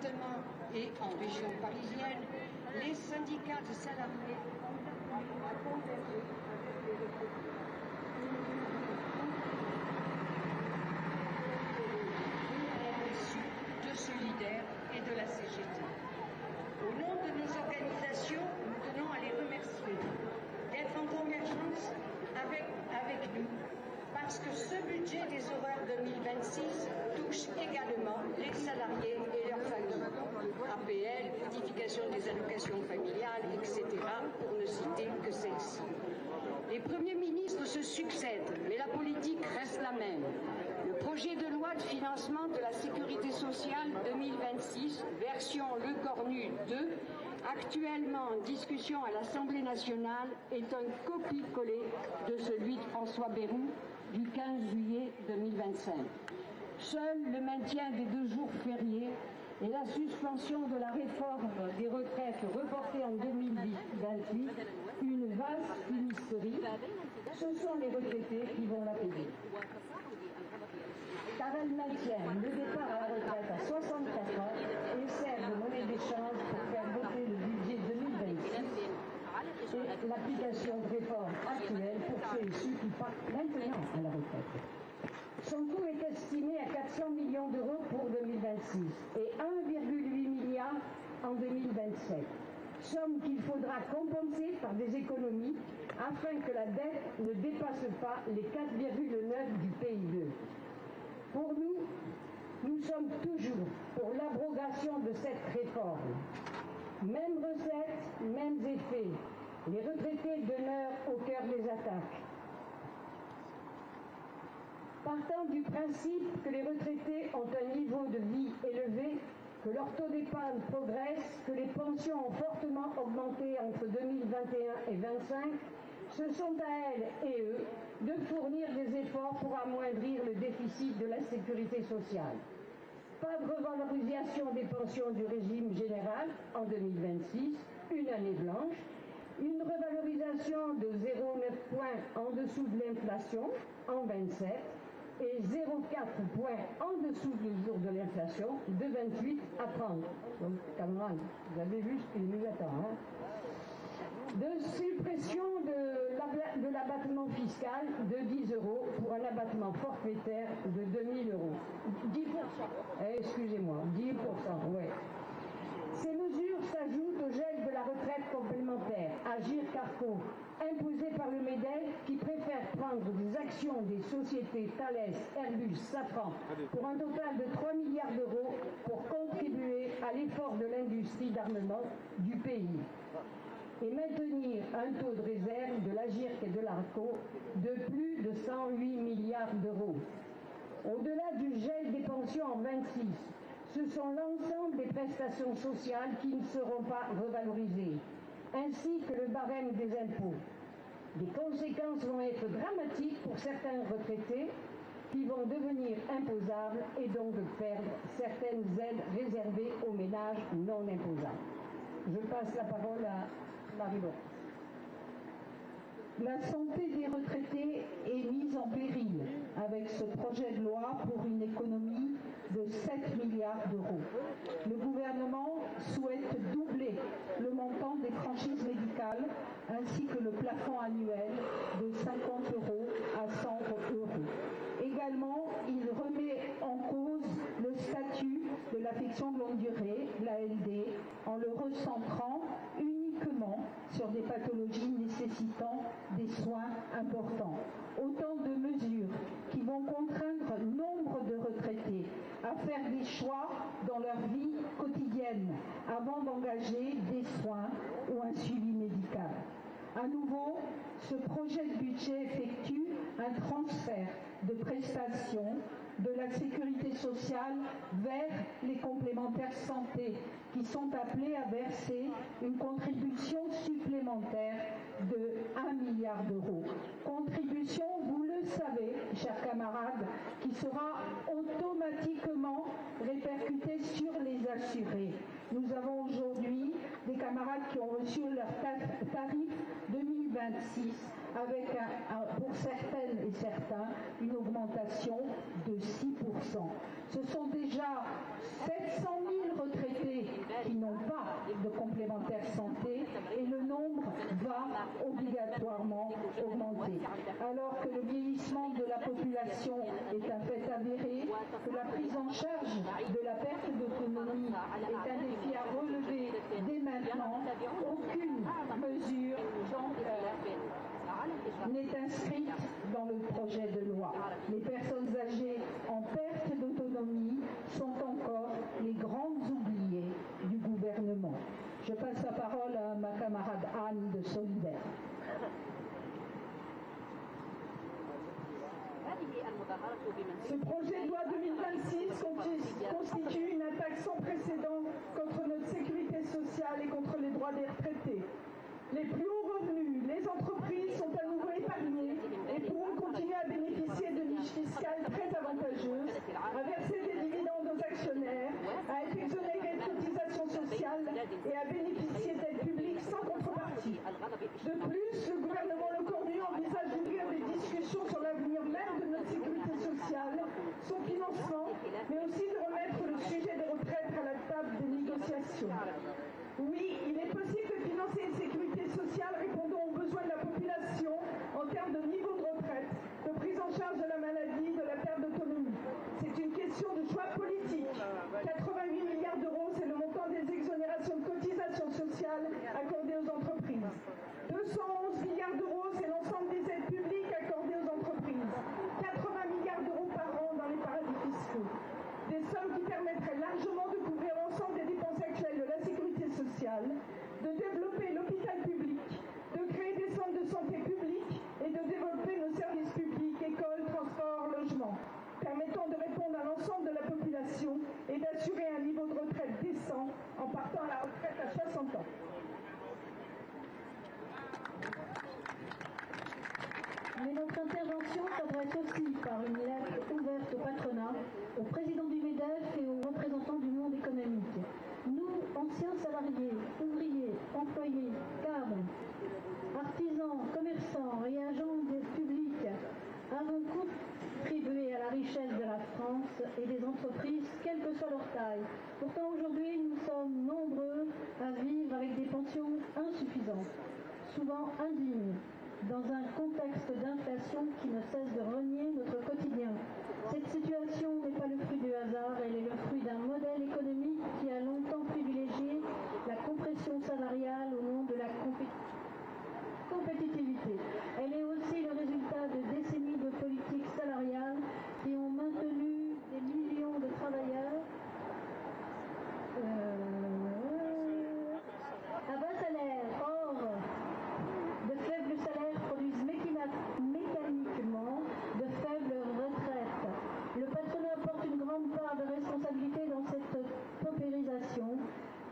département et en région parisienne, les syndicats de salariés ont appelé à converger avec les retraités. De Solidaires et de la CGT. Au nom de nos organisations, nous tenons à les remercier d'être en convergence avec nous, parce que ce budget des horaires 2026 touche également les salariés et leurs familles. APL, modification des allocations familiales, etc., pour ne citer que celles-ci. Les premiers ministres se succèdent, mais la politique reste la même. Le projet de loi de financement de la sécurité sociale 2026, version Le Cornu 2, actuellement en discussion à l'Assemblée nationale, est un copie-collé de celui de François Bayrou du 15 juillet 2025. Seul le maintien des 2 jours fériés et la suspension de la réforme des retraites reportée en 2028, une vaste fumisterie, ce sont les retraités qui vont la payer. Car elle maintient le départ à la retraite à 64 ans et sert de monnaie d'échange pour faire voter le budget 2026 et l'application de réformes actuelles pour ceux et ceux qui partent maintenant à la retraite. Son coût est estimé à 400 millions d'euros pour 2026 et 1,8 milliard en 2027. Somme qu'il faudra compenser par des économies afin que la dette ne dépasse pas les 4,9 du PIB. Pour nous, nous sommes toujours pour l'abrogation de cette réforme. Mêmes recettes, mêmes effets. Les retraités demeurent au cœur des attaques. Partant du principe que les retraités ont un niveau de vie élevé, que leur taux d'épargne progresse, que les pensions ont fortement augmenté entre 2021 et 2025, ce sont à elles et eux de fournir des efforts pour amoindrir le déficit de la sécurité sociale. Pas de revalorisation des pensions du régime général en 2026, une année blanche, une revalorisation de 0,9 points en dessous de l'inflation en 27 et 0,4 points en dessous du jour de l'inflation de 28 à 30. Donc, camarades, vous avez vu ce qu'il nous attend. De suppression de l'abattement fiscal de 10 euros pour un abattement forfaitaire de 2000 euros. 10%. Excusez-moi, 10%, ouais. Ces mesures s'ajoutent au gel de la retraite complémentaire, Agirc-Arrco, imposé par le MEDEF qui préfère prendre des actions des sociétés Thales, Airbus, Safran pour un total de 3 milliards d'euros pour contribuer à l'effort de l'industrie d'armement du pays et maintenir un taux de réserve de l'Agirc et de l'Arco de plus de 108 milliards d'euros. Au-delà du gel des pensions en 26, ce sont l'ensemble des prestations sociales qui ne seront pas revalorisées, ainsi que le barème des impôts. Les conséquences vont être dramatiques pour certains retraités qui vont devenir imposables et donc perdre certaines aides réservées aux ménages non imposables. Je passe la parole à Marie-Laure. La santé des retraités est mise en péril avec ce projet de loi pour une économie de 7 milliards d'euros. Le gouvernement souhaite doubler le montant des franchises médicales ainsi que le plafond annuel de 50 euros à 100 euros. Également, il remet en cause le statut de l'affection de longue durée, l'ALD, en le recentrant uniquement sur des pathologies nécessitant des soins importants. Autant de mesures qui vont contraindre nombre de retraités à faire des choix dans leur vie quotidienne avant d'engager des soins ou un suivi médical. À nouveau, ce projet de budget effectue un transfert de prestations de la sécurité sociale vers les complémentaires santé qui sont appelés à verser une contribution supplémentaire de 1 milliard d'euros. Contribution, vous le savez, chers camarades, qui sera automatiquement répercutée sur les assurés. Nous avons aujourd'hui des camarades qui ont reçu leur tarif 2026 avec pour certaines et certains une augmentation de 6%. Ce sont déjà 700 000 retraités qui n'ont pas de complémentaire santé et le nombre va obligatoirement augmenter. Alors que le vieillissement de la population est un fait avéré, que la prise en charge de la perte d'autonomie est un défi à relever dès maintenant, aucune mesure n'est inscrite dans le projet de loi. Les personnes âgées en perte d'autonomie sont encore les grandes oubliées du gouvernement. Je passe la parole à ma camarade Anne de Solidaire. Ce projet de loi 2026 constitue une attaque sans précédent contre notre sécurité sociale et contre les droits des retraités. Les plus hauts revenus, les entreprises sont à nouveau épargnées et pourront continuer à bénéficier de niches fiscales très avantageuses, à verser des dividendes aux actionnaires, à être exonérés de cotisations sociales et à bénéficier d'aides publiques sans contrepartie. De plus, le gouvernement Lecornu envisage d'ouvrir des discussions sur l'avenir même de notre sécurité sociale, son financement, mais aussi de remettre le sujet des retraites à la table des négociations. Oui, il est possible de financer une sécurité sociale répondant aux besoins de la population en termes de niveau de retraite, de prise en charge de la maladie, de la perte d'autonomie. C'est une question de choix politique. 88 milliards d'euros, c'est le montant des exonérations de cotisations sociales accordées aux entreprises. 211 milliards d'euros, c'est l'ensemble des aides publiques accordées aux entreprises. 80 milliards d'euros par an dans les paradis fiscaux. Des sommes qui permettraient largement de couvrir l'ensemble des dépenses actuelles de la sécurité sociale, de développer l'hôpital public, de créer des centres de santé publics et de développer nos services publics, écoles, transports, logements, permettant de répondre à l'ensemble de la population et d'assurer un niveau de retraite décent en partant à la retraite à 60 ans. Mais notre intervention s'adresse aussi par une lettre ouverte au patronat, au président du MEDEF et aux représentants du monde économique. Nous, anciens salariés, ouvriers, employés, cadres, artisans, commerçants et agents publics, avons contribué à la richesse de la France et des entreprises, quelle que soit leur taille. Pourtant, aujourd'hui, nous sommes nombreux à vivre avec des pensions insuffisantes, souvent indignes, dans un contexte d'inflation qui ne cesse de renier notre quotidien. Cette situation n'est pas le fruit du hasard, elle est le fruit d'un modèle économique qui a longtemps privilégié la compression salariale au nom de la compétitivité. Elle est aussi le résultat de décennies de politiques salariales qui ont maintenu des millions de travailleurs à bas salaire. Or, de faibles salaires produisent mécaniquement de faibles retraites. Le patronat porte une grande part de responsabilité dans cette paupérisation.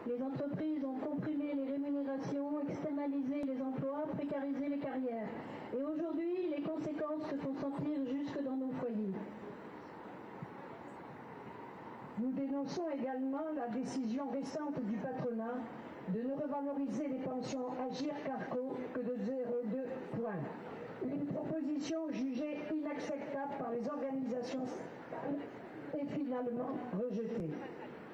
Les entreprises ont comprimé les rémunérations, externalisé les emplois, précarisé les carrières. Et aujourd'hui, les conséquences se font sentir jusque dans nos foyers. Nous dénonçons également la décision récente du patronat de ne revaloriser les pensions Agirc-Arrco que de 0,2 points. Une proposition jugée inacceptable par les organisations est finalement rejetée.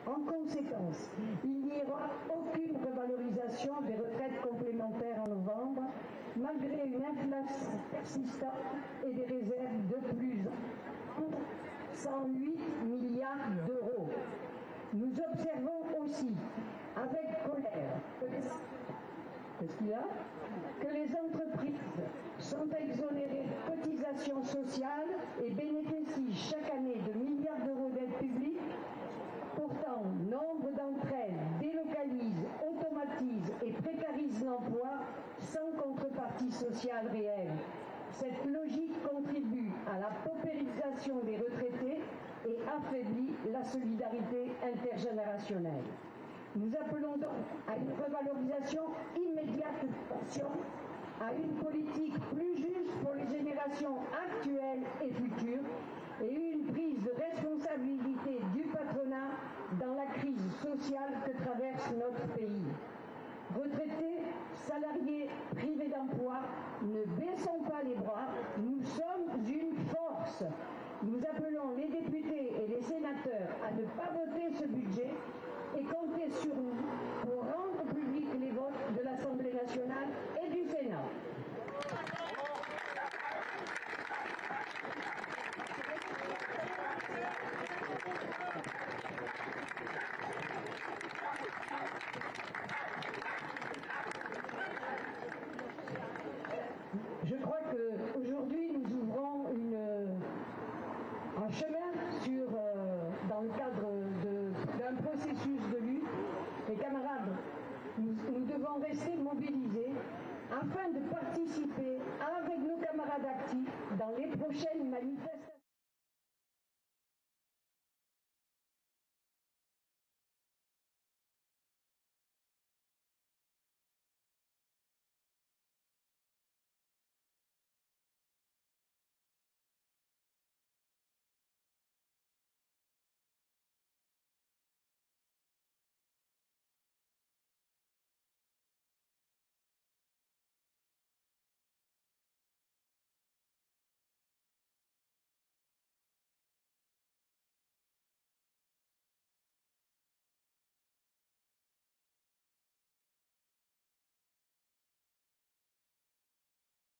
En conséquence, il n'y aura aucune revalorisation des retraites complémentaires en novembre, malgré une inflation persistante et des réserves de plus de 108 milliards d'euros. Nous observons aussi, avec colère, que les entreprises sont exonérées de cotisations sociales et bénéficient chaque année de milliards d'euros d'aides publiques. Pourtant, nombre d'entre elles délocalisent, automatisent et précarisent l'emploi sans contrepartie sociale réelle. Cette logique contribue à la paupérisation des retraités et affaiblit la solidarité intergénérationnelle. Nous appelons donc à une revalorisation immédiate des pensions, à une politique plus juste pour les générations actuelles et futures et une prise de responsabilité du patronat dans la crise sociale que traverse notre pays. Retraités, salariés, privés d'emploi, ne baissons pas les bras, nous sommes une force. Nous appelons les députés et les sénateurs à ne pas voter ce budget et comptez sur nous pour rendre publics les votes de l'Assemblée nationale et du Sénat. Je crois qu'aujourd'hui, nous ouvrons un chemin dans le cadre d'un processus de lutte. Les camarades, nous devons rester mobilisés afin de participer avec nos camarades actifs dans les prochaines manifestations.